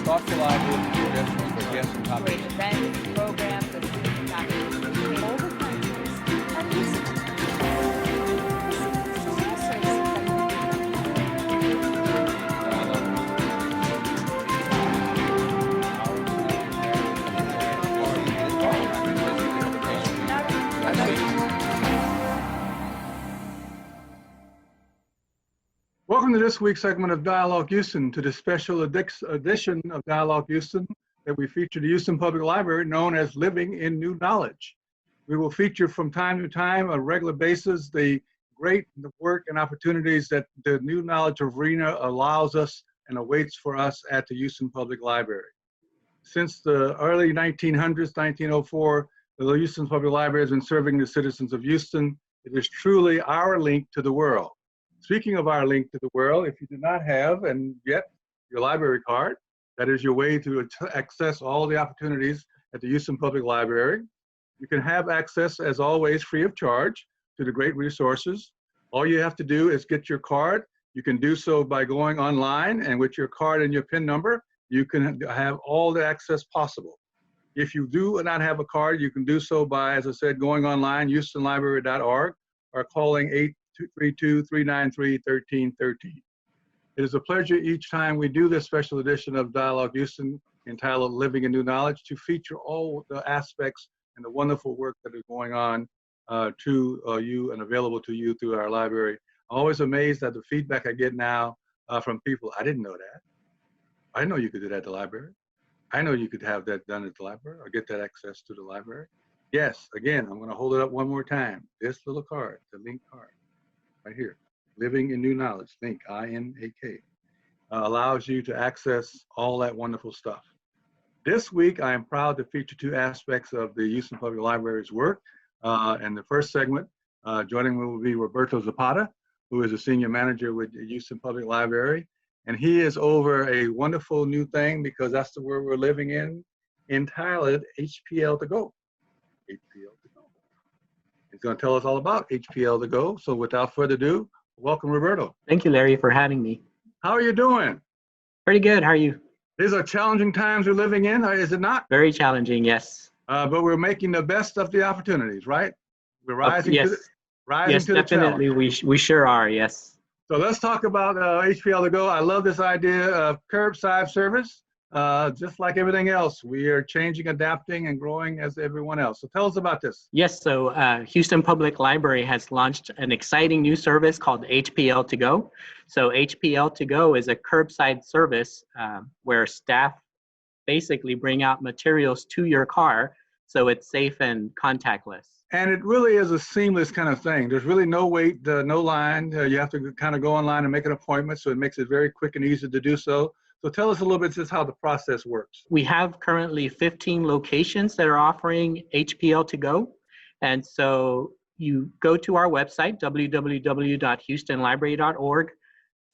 thoughtful ideas and suggestions for guests and topics. Great events, programs, and student activities. All the factors are useful. Welcome to this week's segment of Dialogue Houston, to the special edition of Dialogue Houston that we feature the Houston Public Library, known as Living in New Knowledge. We will feature from time to time, on a regular basis, the great work and opportunities that the new knowledge arena allows us and awaits for us at the Houston Public Library. Since the early 1900s, 1904, the Houston Public Library has been serving the citizens of Houston. It is truly our link to the world. Speaking of our link to the world, if you do not have and yet your library card, that is your way to access all the opportunities at the Houston Public Library. You can have access, as always, free of charge to the great resources. All you have to do is get your card. You can do so by going online, and with your card and your PIN number, you can have all the access possible. If you do not have a card, you can do so by, as I said, going online, houstonlibrary.org, or calling 832-393-1313. It is a pleasure each time we do this special edition of Dialogue Houston entitled Living in New Knowledge to feature all the aspects and the wonderful work that is going on to you and available to you through our library. I'm always amazed at the feedback I get now from people. I didn't know that. I know you could do that at the library. I know you could have that done at the library or get that access to the library. Yes, again, I'm going to hold it up one more time. This little card, the link card, right here, Living in New Knowledge, link, I-N-A-K, allows you to access all that wonderful stuff. This week, I am proud to feature two aspects of the Houston Public Library's work. In the first segment, joining me will be Roberto Zapata, who is a senior manager with the Houston Public Library. And he is over a wonderful new thing, because that's the world we're living in, entitled HPL to Go. HPL to Go. He's going to tell us all about HPL to Go. So without further ado, welcome, Roberto. Thank you, Larry, for having me. How are you doing? Pretty good. How are you? These are challenging times we're living in, is it not? Very challenging, yes. But we're making the best of the opportunities, right? We're rising yes. to the, rising yes, to the definitely. challenge. We sure are, yes. So let's talk about HPL to Go. I love this idea of curbside service. Just like everything else, we are changing, adapting, and growing as everyone else. So tell us about this. Yes, so Houston Public Library has launched an exciting new service called HPL to Go. So HPL to Go is a curbside service where staff basically bring out materials to your car, so it's safe and contactless. And it really is a seamless kind of thing. There's really no wait, no line. You have to kind of go online and make an appointment, so it makes it very quick and easy to do so. So tell us a little bit just how the process works. We have currently 15 locations that are offering HPL to Go. And so you go to our website, www.houstonlibrary.org,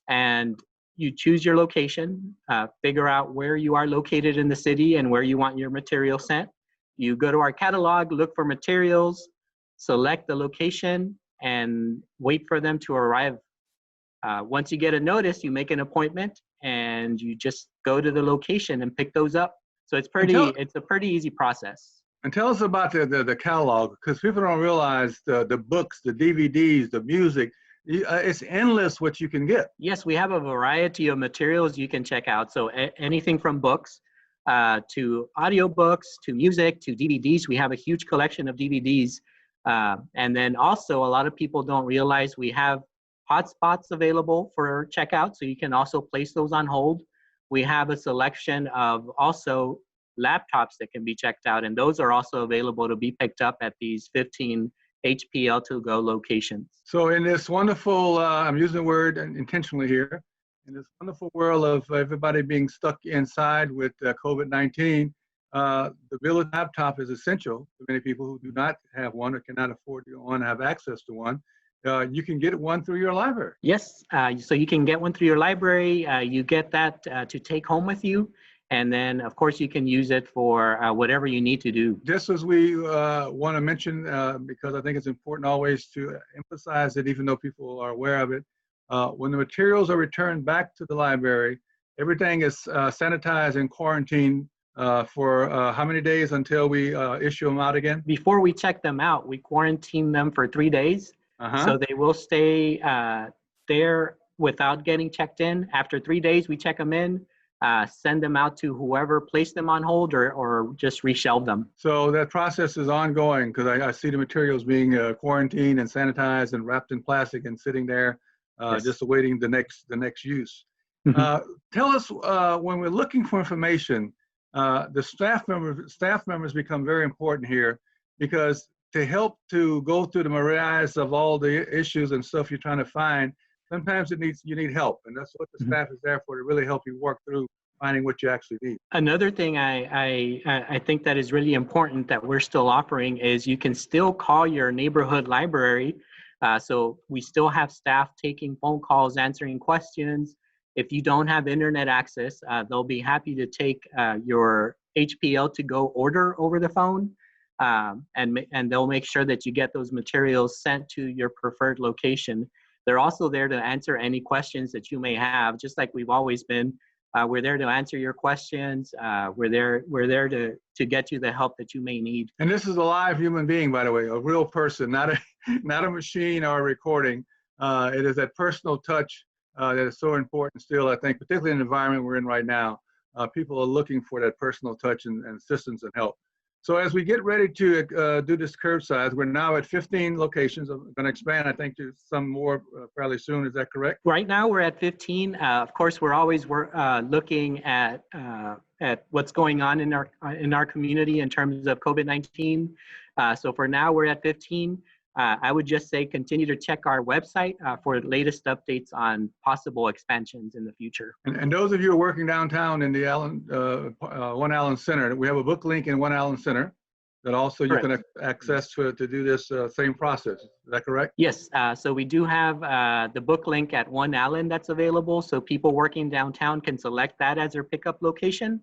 and you choose your location, figure out where you are located in the city and where you want your material sent. You go to our catalog, look for materials, select the location, and wait for them to arrive. Once you get a notice, you make an appointment and you just go to the location and pick those up. So it's a pretty easy process. And tell us about the catalog, because people don't realize the books, the DVDs, the music. It's endless what you can get. Yes, we have a variety of materials you can check out. So anything from books to audiobooks, to music, to DVDs. We have a huge collection of DVDs. And then also a lot of people don't realize we have hotspots available for checkout, so you can also place those on hold. We have a selection of also laptops that can be checked out, and those are also available to be picked up at these 15 HPL to Go locations. So in this wonderful, I'm using the word intentionally here, in this wonderful world of everybody being stuck inside with COVID-19, the village laptop is essential for many people who do not have one or cannot afford to one, have access to one. You can get one through your library. Yes, so you can get one through your library. You get that to take home with you. And then, of course, you can use it for whatever you need to do. Just as we want to mention, because I think it's important always to emphasize it, even though people are aware of it, when the materials are returned back to the library, Everything is sanitized and quarantined for how many days until we issue them out again? Before we check them out, we quarantine them for 3 days. So they will stay there without getting checked in. After 3 days, we check them in, send them out to whoever placed them on hold or just reshelve them. So that process is ongoing because I see the materials being quarantined and sanitized and wrapped in plastic and sitting there Yes. just awaiting the next use. Tell us when we're looking for information, the staff members become very important here because to help to go through the morass of all the issues and stuff you're trying to find, sometimes you need help, and that's what the staff is there for, to really help you work through finding what you actually need. Another thing I think that is really important that we're still offering is you can still call your neighborhood library. So we still have staff taking phone calls, answering questions. If you don't have internet access, they'll be happy to take your HPL to go order over the phone, and they'll make sure that you get those materials sent to your preferred location. They're also there to answer any questions that you may have, just like we've always been. We're there to answer your questions. We're there to get you the help that you may need. And this is a live human being, by the way, a real person, not a machine or a recording. It is that personal touch that is so important still, I think, particularly in the environment we're in right now. People are looking for that personal touch and assistance and help. So as we get ready to do this curbside, we're now at 15 locations. I'm going to expand, I think, to some more fairly soon. Is that correct? Right now we're at 15. Of course, we're always looking at what's going on in our community in terms of COVID-19. So for now, we're at 15. I would just say continue to check our website for the latest updates on possible expansions in the future. And those of you who are working downtown in the One Allen Center, we have a book link in One Allen Center that also you can access to do this same process. Is that correct? Yes. So we do have the book link at One Allen that's available. So people working downtown can select that as their pickup location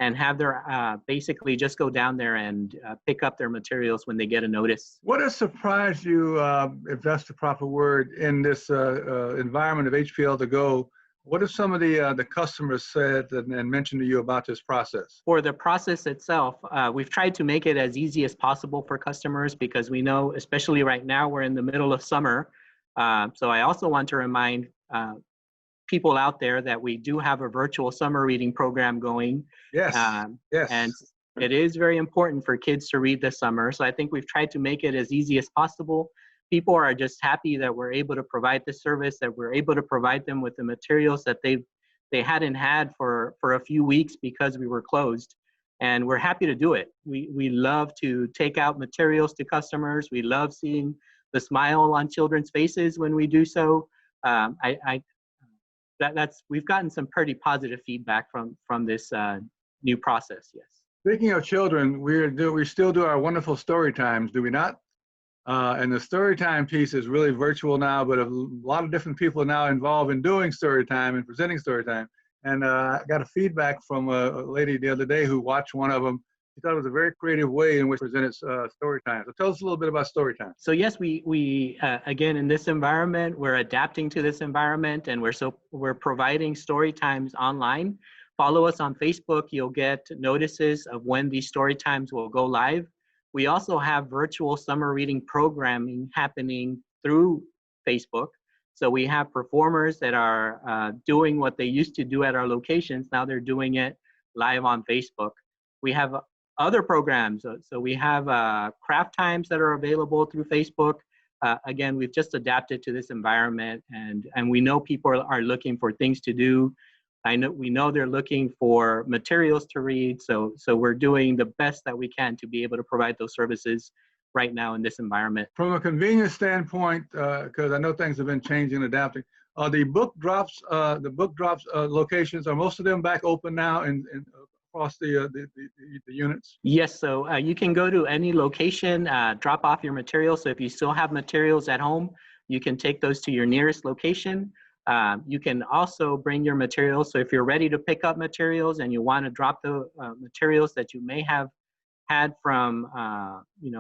and have their basically just go down there and pick up their materials when they get a notice. What has surprised you, if that's the proper word, in this environment of HPL to go? What have some of the customers said and mentioned to you about this process? For the process itself, we've tried to make it as easy as possible for customers because we know, especially right now, we're in the middle of summer. So I also want to remind people out there that we do have a virtual summer reading program going. Yes, yes. And it is very important for kids to read this summer. So I think we've tried to make it as easy as possible. People are just happy that we're able to provide this service, that we're able to provide them with the materials that they hadn't had for a few weeks because we were closed. And we're happy to do it. We love to take out materials to customers. We love seeing the smile on children's faces when we do so. We've gotten some pretty positive feedback from this new process. Yes. Speaking of children, we still do our wonderful story times, do we not? And the story time piece is really virtual now, but a lot of different people are now involved in doing story time and presenting story time. And I got a feedback from a lady the other day who watched one of them. She thought it was a very creative way in which presented story time. So tell us a little bit about story time. So yes, we again, in this environment, we're adapting to this environment, and we're providing story times online. Follow us on Facebook. You'll get notices of when these story times will go live. We also have virtual summer reading programming happening through Facebook. So we have performers that are doing what they used to do at our locations. Now they're doing it live on Facebook. We have other programs. So we have craft times that are available through Facebook. Again, we've just adapted to this environment, and we know people are looking for things to do. We know they're looking for materials to read. So we're doing the best that we can to be able to provide those services right now in this environment. From a convenience standpoint, because I know things have been changing and adapting, the book drops locations, are most of them back open now and across the units? Yes, so you can go to any location, drop off your materials. So if you still have materials at home, you can take those to your nearest location. You can also bring your materials. So if you're ready to pick up materials and you want to drop the materials that you may have had from,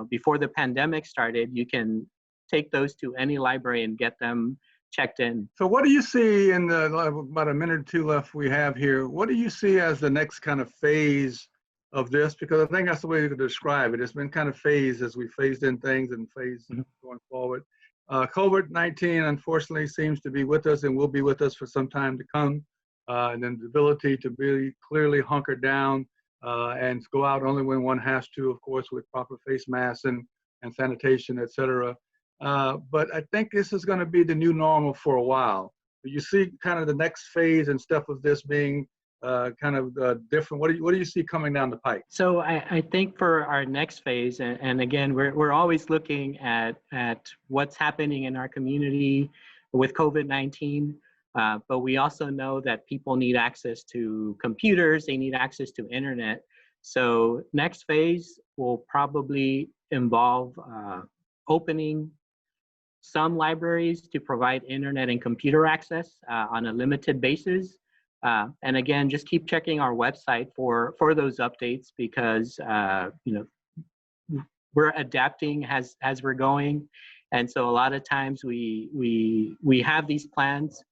before the pandemic started, you can take those to any library and get them checked in. So what do you see in the about a minute or two left we have here? What do you see as the next kind of phase of this? Because I think that's the way to describe it. It's been kind of phased as we phased in things and phased going forward. COVID-19 unfortunately seems to be with us and will be with us for some time to come. And then the ability to be clearly hunkered down and go out only when one has to, of course, with proper face masks and sanitation, et cetera. But I think this is going to be the new normal for a while. You see kind of the next phase and stuff of this being kind of different. What do you see coming down the pike? So I think for our next phase, and again, we're always looking at what's happening in our community with COVID-19, but we also know that people need access to computers, they need access to internet. So next phase will probably involve opening some libraries to provide internet and computer access on a limited basis. And again, just keep checking our website for those updates because we're adapting as we're going. And so a lot of times we have these plans,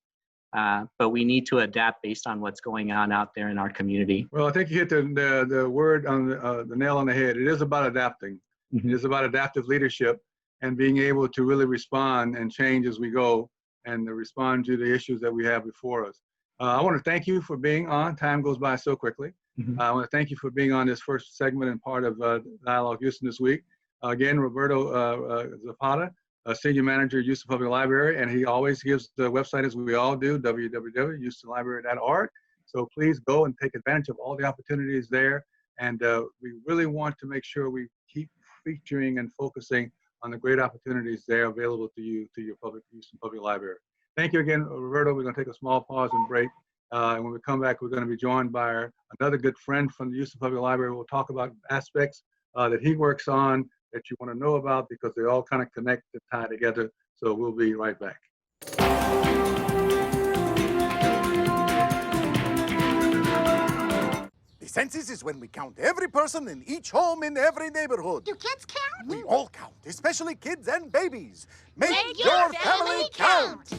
but we need to adapt based on what's going on out there in our community. Well, I think you hit the word on the nail on the head. It is about adapting. Mm-hmm. It is about adaptive leadership and being able to really respond and change as we go and respond to the issues that we have before us. I want to thank you for being on. Time goes by so quickly. Mm-hmm. I want to thank you for being on this first segment and part of Dialogue Houston this week. Again, Roberto Zapata, Senior Manager at Houston Public Library, and he always gives the website, as we all do, www.houstonlibrary.org. So please go and take advantage of all the opportunities there. And we really want to make sure we keep featuring and focusing on the great opportunities there available to you, to your Houston Public Library. Thank you again, Roberto. We're going to take a small pause and break. And when we come back, we're going to be joined by another good friend from the Houston Public Library. We'll talk about aspects that he works on that you want to know about because they all kind of connect and tie together. So we'll be right back. The census is when we count every person in each home in every neighborhood. Do kids count? We all count, especially kids and babies. Make your family count!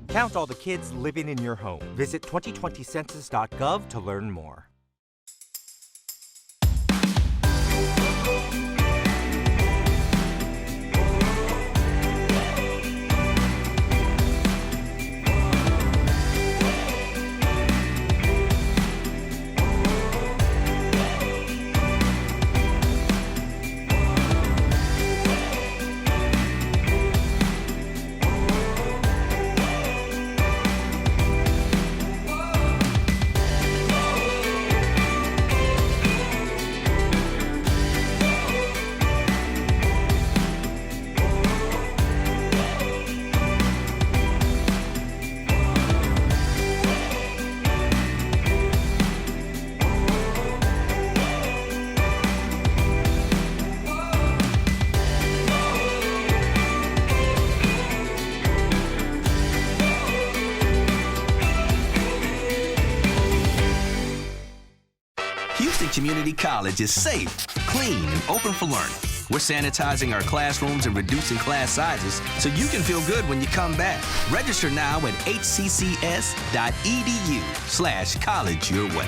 Count all the kids living in your home. Visit 2020census.gov to learn more. Community College is safe, clean, and open for learning. We're sanitizing our classrooms and reducing class sizes so you can feel good when you come back. Register now at hccs.edu/college your way.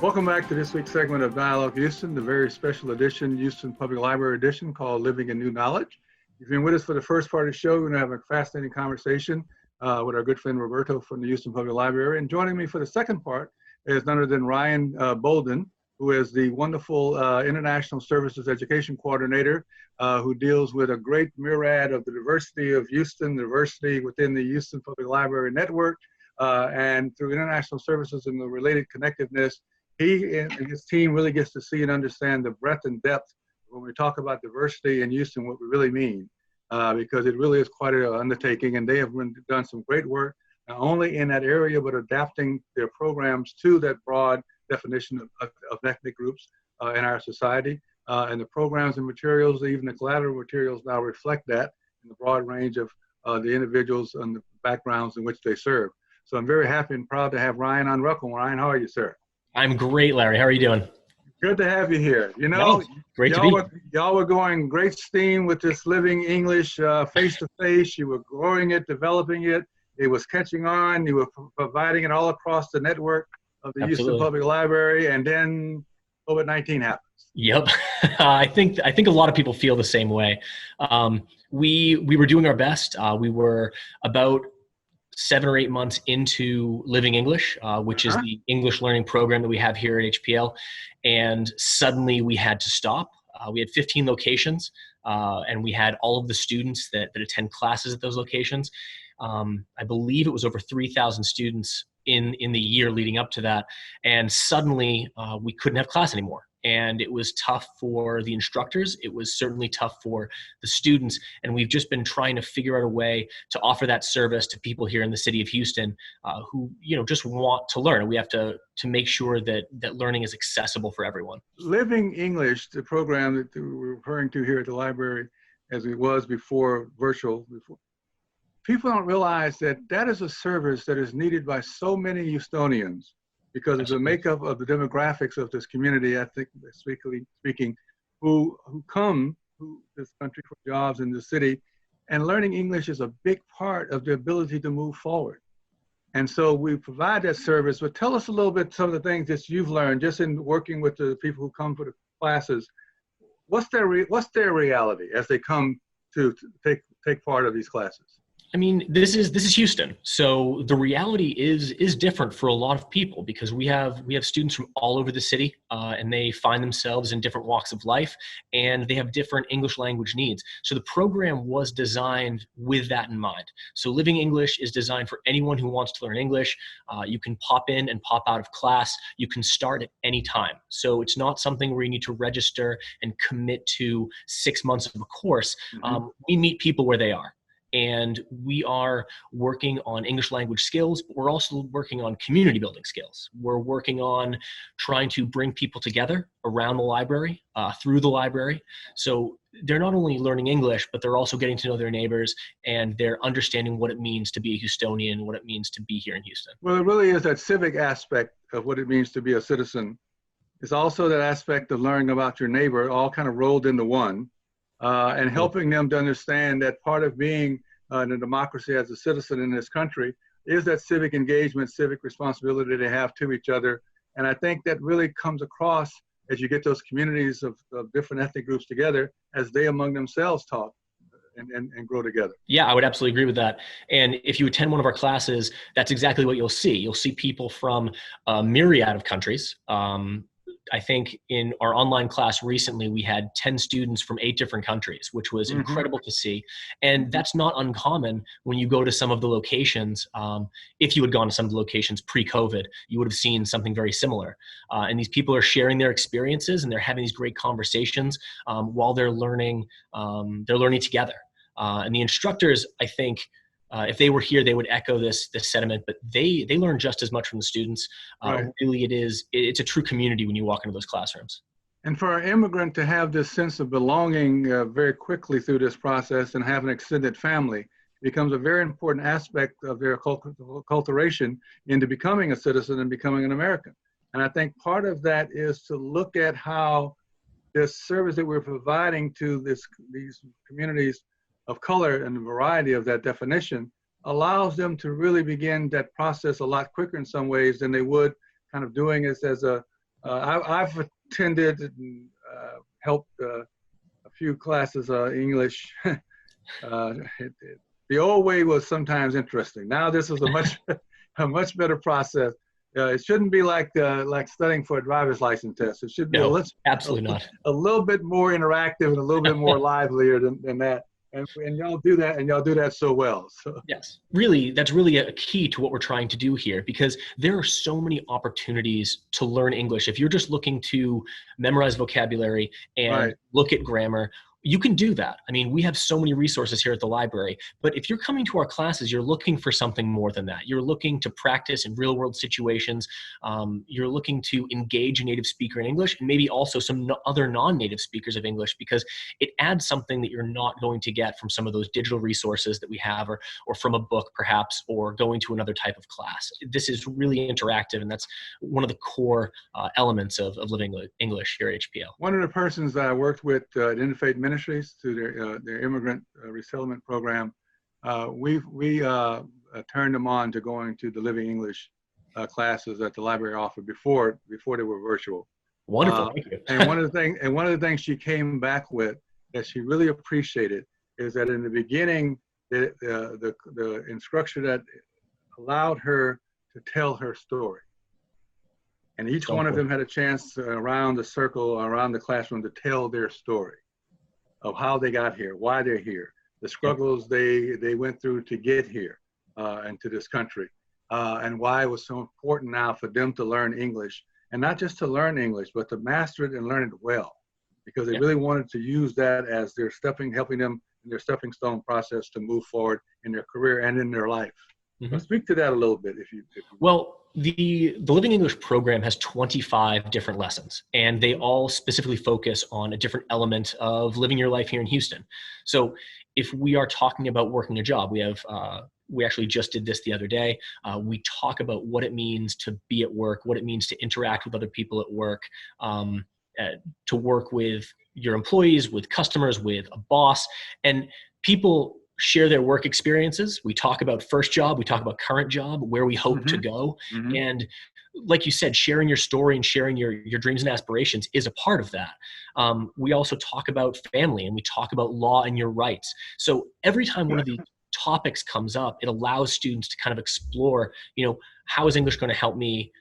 Welcome back to this week's segment of Dialogue Houston, the very special edition, Houston Public Library edition called Living in New Knowledge. If you've been with us for the first part of the show, we're going to have a fascinating conversation with our good friend Roberto from the Houston Public Library. And joining me for the second part is none other than Ryan Bolden, who is the wonderful International Services Education Coordinator, who deals with a great myriad of the diversity of Houston, diversity within the Houston Public Library Network, and through international services and the related connectiveness. He and his team really gets to see and understand the breadth and depth when we talk about diversity in Houston, what we really mean, because it really is quite an undertaking, and they have done some great work, not only in that area, but adapting their programs to that broad definition of ethnic groups in our society. And the programs and materials, even the collateral materials now reflect that in the broad range of the individuals and the backgrounds in which they serve. So I'm very happy and proud to have Ryan on. Welcome, Ryan. How are you, sir? I'm great, Larry. How are you doing? Good to have you here. You No, know, great to be. y'all were going great steam with this living English face to face. You were growing it, developing it. It was catching on. You were providing it all across the network of the Houston Absolutely. Public Library, and then COVID-19 happens. Yep. I think a lot of people feel the same way. We were doing our best. We were about 7 or 8 months into Living English, which is the English learning program that we have here at HPL. And suddenly we had to stop. We had 15 locations, and we had all of the students that attend classes at those locations. I believe it was over 3,000 students in the year leading up to that. And suddenly we couldn't have class anymore. And it was tough for the instructors. It was certainly tough for the students. And we've just been trying to figure out a way to offer that service to people here in the city of Houston who, just want to learn. And we have to make sure that learning is accessible for everyone. Living English, the program that we're referring to here at the library, as it was before virtual, people don't realize that is a service that is needed by so many Houstonians, because of the makeup of the demographics of this community, ethnically speaking, who come to this country for jobs in the city. And learning English is a big part of their ability to move forward. And so we provide that service. But tell us a little bit some of the things that you've learned just in working with the people who come for the classes. What's their reality as they come to take part of these classes? I mean, this is Houston, so the reality is different for a lot of people, because we have students from all over the city, and they find themselves in different walks of life, and they have different English language needs. So the program was designed with that in mind. So Living English is designed for anyone who wants to learn English. You can pop in and pop out of class. You can start at any time. So it's not something where you need to register and commit to 6 months of a course. We meet people where they are. And we are working on English language skills, but we're also working on community building skills. We're working on trying to bring people together around the library, through the library. So they're not only learning English, but they're also getting to know their neighbors, and they're understanding what it means to be a Houstonian, what it means to be here in Houston. Well, it really is that civic aspect of what it means to be a citizen. It's also that aspect of learning about your neighbor, all kind of rolled into one. And helping them to understand that part of being in a democracy as a citizen in this country is that civic engagement, civic responsibility they have to each other. And I think that really comes across as you get those communities of different ethnic groups together, as they among themselves talk and grow together. Yeah, I would absolutely agree with that. And if you attend one of our classes, that's exactly what you'll see. You'll see people from a myriad of countries. I think in our online class recently, we had 10 students from 8 different countries, which was incredible to see. And that's not uncommon when you go to some of the locations. If you had gone to some of the locations pre-COVID, you would have seen something very similar. And these people are sharing their experiences, and they're having these great conversations while they're learning together. And the instructors, I think, if they were here, they would echo this sentiment, but they learn just as much from the students. Right. Really, it's a true community when you walk into those classrooms. And for an immigrant to have this sense of belonging very quickly through this process and have an extended family becomes a very important aspect of their acculturation into becoming a citizen and becoming an American. And I think part of that is to look at how this service that we're providing to these communities of color and the variety of that definition allows them to really begin that process a lot quicker in some ways than they would kind of doing it as I've attended and helped a few classes English. The old way was sometimes interesting. Now this is a much better process. It shouldn't be like studying for a driver's license test. It should be absolutely not. A little bit more interactive and a little bit more livelier than that. And y'all do that, and y'all do that so well. So. Yes, really, that's really a key to what we're trying to do here, because there are so many opportunities to learn English. If you're just looking to memorize vocabulary and look at grammar, you can do that. I mean, we have so many resources here at the library, but if you're coming to our classes, you're looking for something more than that. You're looking to practice in real world situations. You're looking to engage a native speaker in English, and maybe also some other non-native speakers of English, because it adds something that you're not going to get from some of those digital resources that we have, or from a book perhaps, or going to another type of class. This is really interactive, and that's one of the core elements of living English here at HPL. One of the persons that I worked with at Interfaith Ministries through their immigrant resettlement program, we turned them on to going to the Living English classes that the library offered before they were virtual. Wonderful, thank you. And one of the things she came back with that she really appreciated is that in the beginning, the instructor that allowed her to tell her story. And each one of them had a chance around the circle, around the classroom, to tell their story of how they got here, why they're here, the struggles they went through to get here and to this country, and why it was so important now for them to learn English, and not just to learn English, but to master it and learn it well, because they really wanted to use that as their helping them in their stepping stone process to move forward in their career and in their life. So speak to that a little bit, if you. Well, the Living English program has 25 different lessons, and they all specifically focus on a different element of living your life here in Houston. So if we are talking about working a job, we actually just did this the other day. We talk about what it means to be at work, what it means to interact with other people at work, to work with your employees, with customers, with a boss, and people share their work experiences. We talk about first job, we talk about current job, where we hope to go. And like you said, sharing your story and sharing your dreams and aspirations is a part of that. We also talk about family, and we talk about law and your rights. So every time one of these topics comes up, it allows students to kind of explore, how is English going to help me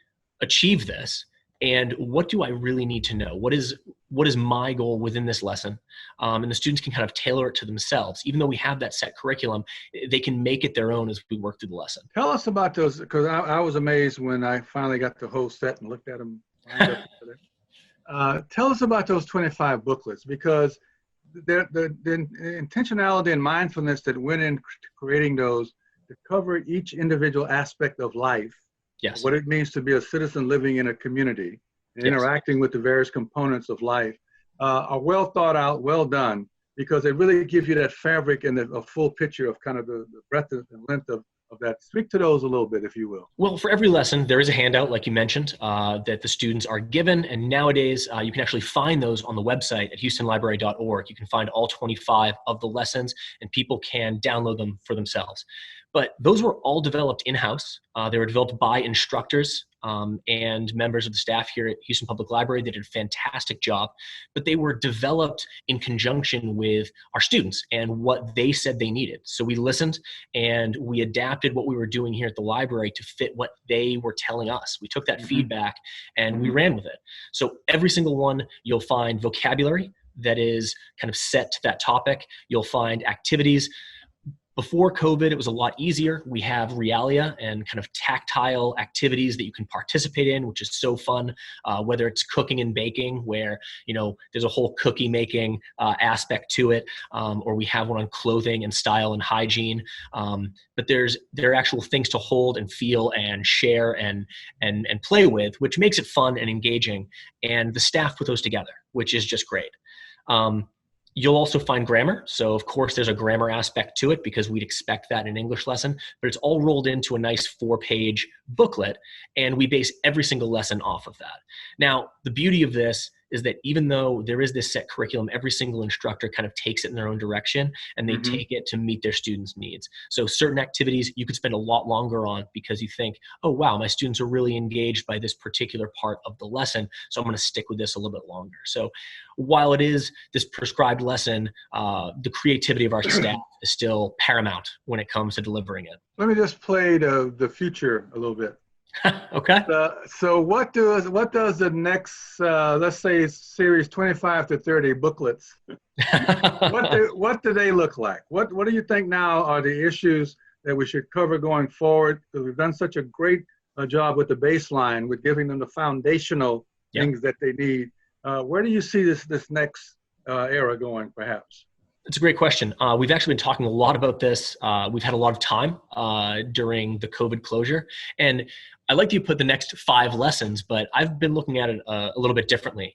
achieve this? And what do I really need to know? What is my goal within this lesson? And the students can kind of tailor it to themselves. Even though we have that set curriculum, they can make it their own as we work through the lesson. Tell us about those, because I was amazed when I finally got the whole set and looked at them. Tell us about those 25 booklets, because the intentionality and mindfulness that went in creating those to cover each individual aspect of life. Yes. What it means to be a citizen living in a community and interacting with the various components of life are well thought out, well done, because they really give you that fabric and a full picture of kind of the breadth and length of that. Speak to those a little bit, if you will. Well, for every lesson, there is a handout, like you mentioned, that the students are given. And nowadays, you can actually find those on the website at houstonlibrary.org. You can find all 25 of the lessons, and people can download them for themselves. But those were all developed in-house. They were developed by instructors and members of the staff here at Houston Public Library. They did a fantastic job, but they were developed in conjunction with our students and what they said they needed. So we listened and we adapted what we were doing here at the library to fit what they were telling us. We took that feedback and we ran with it. So every single one, you'll find vocabulary that is kind of set to that topic. You'll find activities. Before COVID, it was a lot easier. We have realia and kind of tactile activities that you can participate in, which is so fun, whether it's cooking and baking, where, there's a whole cookie making aspect to it, or we have one on clothing and style and hygiene. But there are actual things to hold and feel and share and play with, which makes it fun and engaging. And the staff put those together, which is just great. You'll also find grammar. So of course there's a grammar aspect to it because we'd expect that in an English lesson, but it's all rolled into a nice 4-page booklet, and we base every single lesson off of that. Now, the beauty of this is that even though there is this set curriculum, every single instructor kind of takes it in their own direction, and they take it to meet their students' needs. So certain activities you could spend a lot longer on because you think, oh wow, my students are really engaged by this particular part of the lesson, so I'm going to stick with this a little bit longer. So while it is this prescribed lesson, the creativity of our staff is still paramount when it comes to delivering it. Let me just play the future a little bit. Okay. So what does the next, let's say series 25 to 30 booklets, what do they look like? What do you think now are the issues that we should cover going forward? Because we've done such a great job with the baseline, with giving them the foundational things that they need. Where do you see this next era going, perhaps? It's a great question. We've actually been talking a lot about this. We've had a lot of time during the COVID closure. And I like to put the next 5 lessons, but I've been looking at it a little bit differently.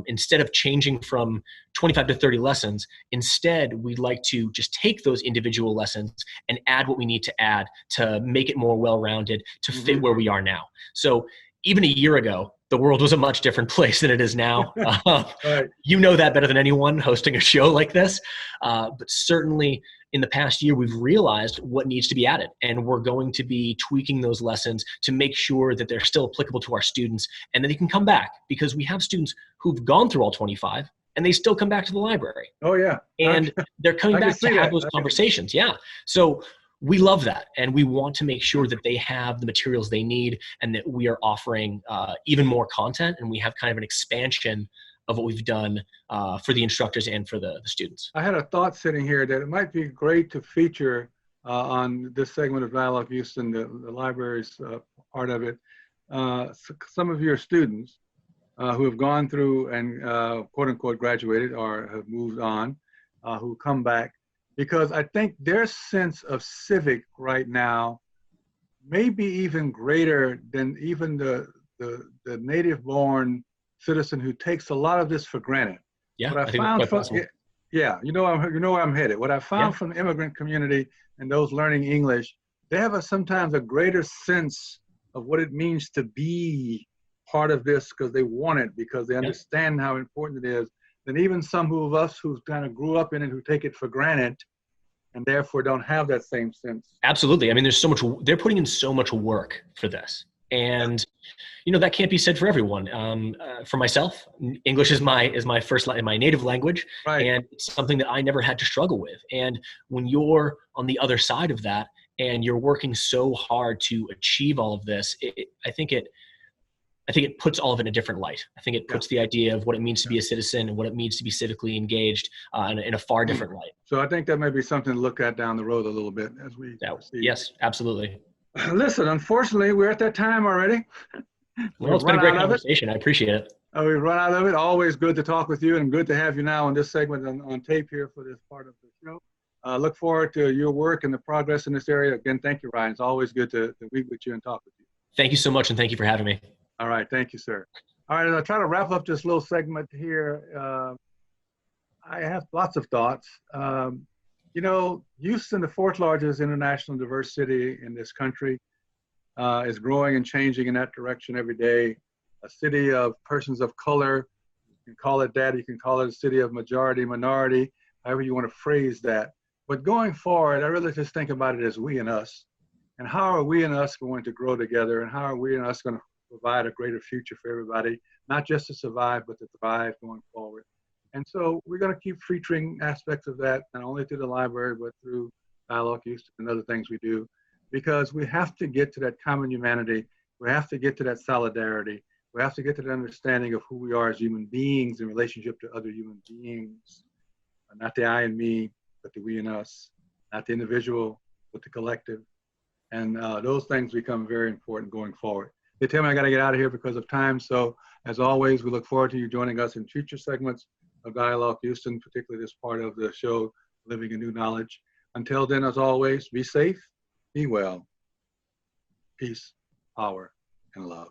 Instead of changing from 25 to 30 lessons, instead, we'd like to just take those individual lessons and add what we need to add to make it more well-rounded to fit where we are now. So even a year ago, the world was a much different place than it is now. Right. You know that better than anyone hosting a show like this. But certainly in the past year, we've realized what needs to be added. And we're going to be tweaking those lessons to make sure that they're still applicable to our students and that they can come back, because we have students who've gone through all 25 and they still come back to the library. Oh, yeah. And they're coming I can back to see have that. those conversations. Yeah. So we love that. And we want to make sure that they have the materials they need and that we are offering even more content. And we have kind of an expansion of what we've done for the instructors and for the students. I had a thought sitting here that it might be great to feature on this segment of Dialogue Houston, the library's part of it, some of your students who have gone through and quote unquote graduated or have moved on, who come back, because I think their sense of civic right now may be even greater than even the native born citizen who takes a lot of this for granted. Yeah, What I found from, you know where I'm headed. What I found from the immigrant community and those learning English, they have sometimes a greater sense of what it means to be part of this because they want it, because they understand how important it is, than even some of us who kind of grew up in it, who take it for granted and therefore don't have that same sense. Absolutely. I mean, there's so much, they're putting in so much work for this. And, you know, that can't be said for everyone. For myself, English is my first, my native language, right. And it's something that I never had to struggle with. And when you're on the other side of that and you're working so hard to achieve all of this, I think it puts all of it in a different light. I think it puts the idea of what it means to be a citizen and what it means to be civically engaged in a far different light. So I think that may be something to look at down the road a little bit as we proceed. Yes, absolutely. Listen, unfortunately, we're at that time already. Well, it's been a great conversation. I appreciate it. We've run out of it. Always good to talk with you and good to have you now on this segment on tape here for this part of the show. Look forward to your work and the progress in this area. Again, thank you, Ryan. It's always good to meet with you and talk with you. Thank you so much, and thank you for having me. All right. Thank you, sir. All right. I'll try to wrap up this little segment here. I have lots of thoughts. You know, Houston, the 4th largest international diverse city in this country, is growing and changing in that direction every day. A city of persons of color, you can call it that, you can call it a city of majority, minority, however you want to phrase that. But going forward, I really just think about it as we and us. And how are we and us going to grow together? And how are we and us going to provide a greater future for everybody, not just to survive, but to thrive going forward? And so we're going to keep featuring aspects of that, not only through the library, but through Dialogue Houston and other things we do, because we have to get to that common humanity. We have to get to that solidarity. We have to get to the understanding of who we are as human beings in relationship to other human beings. Not the I and me, but the we and us. Not the individual, but the collective. And those things become very important going forward. They tell me I got to get out of here because of time. So as always, we look forward to you joining us in future segments of Dialogue Houston, particularly this part of the show, Living in New Knowledge. Until then, as always, be safe, be well, peace, power, and love.